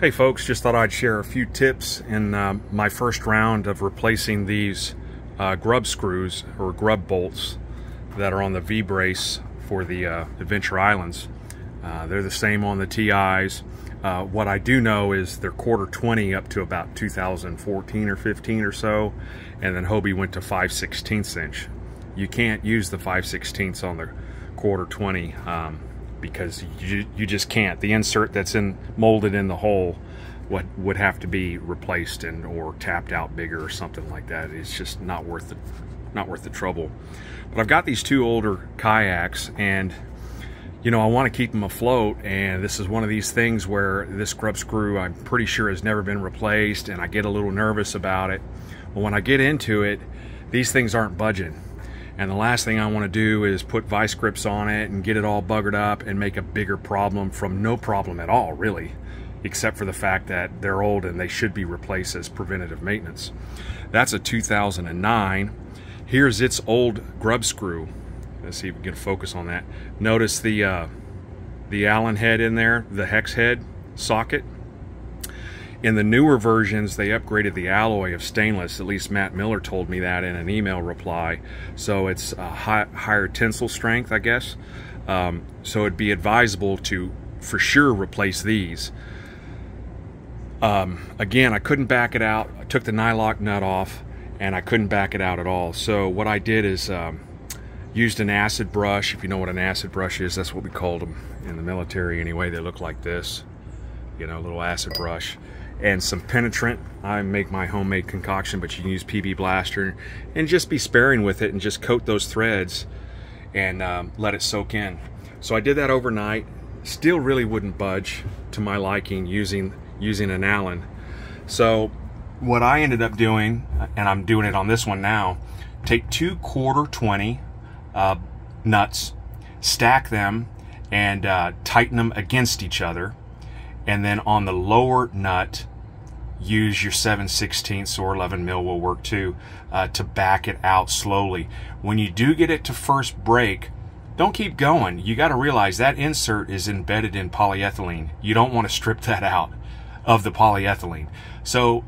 Hey folks, just thought I'd share a few tips in my first round of replacing these grub screws or grub bolts that are on the V-brace for the Adventure Islands. They're the same on the TIs. What I do know is they're quarter 20 up to about 2014 or 15 or so, and then Hobie went to 5/16 inch. You can't use the 5/16 on the quarter 20 because you just can't. The insert that's molded in the hole would have to be replaced or tapped out bigger or something like that. It's just not worth the trouble. But I've got these two older kayaks, and you know, I want to keep them afloat, and this is one of these things where this grub screw I'm pretty sure has never been replaced, and I get a little nervous about it. Well, when I get into it, these things aren't budging. And the last thing I want to do is put vice grips on it and get it all buggered up and make a bigger problem from no problem at all, really, except for the fact that they're old and they should be replaced as preventative maintenance. That's a 2009. Here's its old grub screw. Let's see if we can get a focus on that. Notice the Allen head in there, the hex head socket. In the newer versions, they upgraded the alloy of stainless. At least Matt Miller told me that in an email reply. So it's a higher tensile strength, I guess. So it'd be advisable to, for sure, replace these. Again, I couldn't back it out. I took the nylock nut off, and I couldn't back it out at all. So what I did is used an acid brush. If you know what an acid brush is, that's what we called them in the military anyway. They look like this, you know, a little acid brush. And some penetrant. I make my homemade concoction, but you can use PB Blaster, and just be sparing with it and just coat those threads and let it soak in. So I did that overnight. Still really wouldn't budge to my liking using an Allen. So what I ended up doing, and I'm doing it on this one now, take two quarter 20 nuts, stack them, and tighten them against each other. And then on the lower nut, use your 7/16 or 11 mil will work too, to back it out slowly. When you do get it to first break, don't keep going. You got to realize that insert is embedded in polyethylene. You don't want to strip that out of the polyethylene. So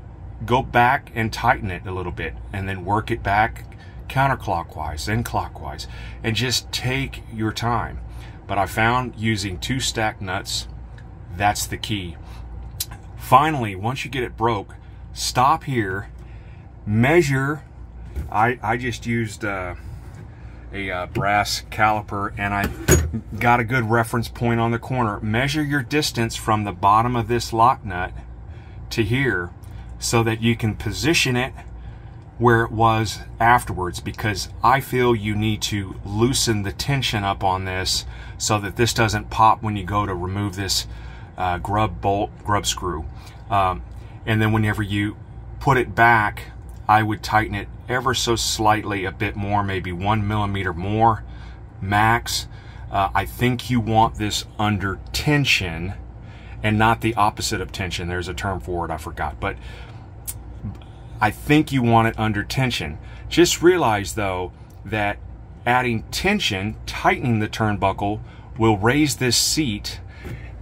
go back and tighten it a little bit, and then work it back counterclockwise, then clockwise, and just take your time. But I found using two stacked nuts, that's the key. Finally, once you get it broke, stop here, measure. I just used a brass caliper, and I got a good reference point on the corner. Measure your distance from the bottom of this lock nut to here so that you can position it where it was afterwards, because I feel you need to loosen the tension up on this so that this doesn't pop when you go to remove this grub screw. And then whenever you put it back, I would tighten it ever so slightly, a bit more, maybe 1 millimeter more max. I think you want this under tension and not the opposite of tension. There's a term for it, I forgot, but I think you want it under tension. Just realize though that adding tension, tightening the turnbuckle, will raise this seat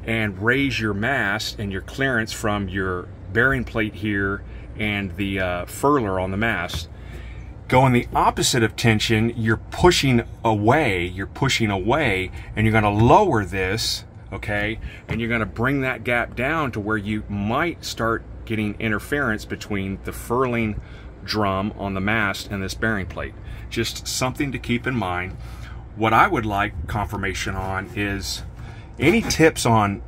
and raise your mast and your clearance from your bearing plate here and the furler on the mast. Going the opposite of tension, you're pushing away, and you're going to lower this, okay? And you're going to bring that gap down to where you might start getting interference between the furling drum on the mast and this bearing plate. Just something to keep in mind. What I would like confirmation on is any tips on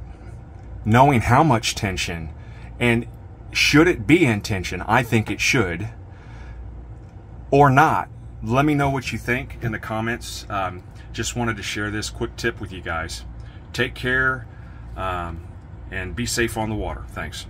knowing how much tension, and should it be in tension? I think it should, or not. Let me know what you think in the comments. Just wanted to share this quick tip with you guys. Take care and be safe on the water. Thanks.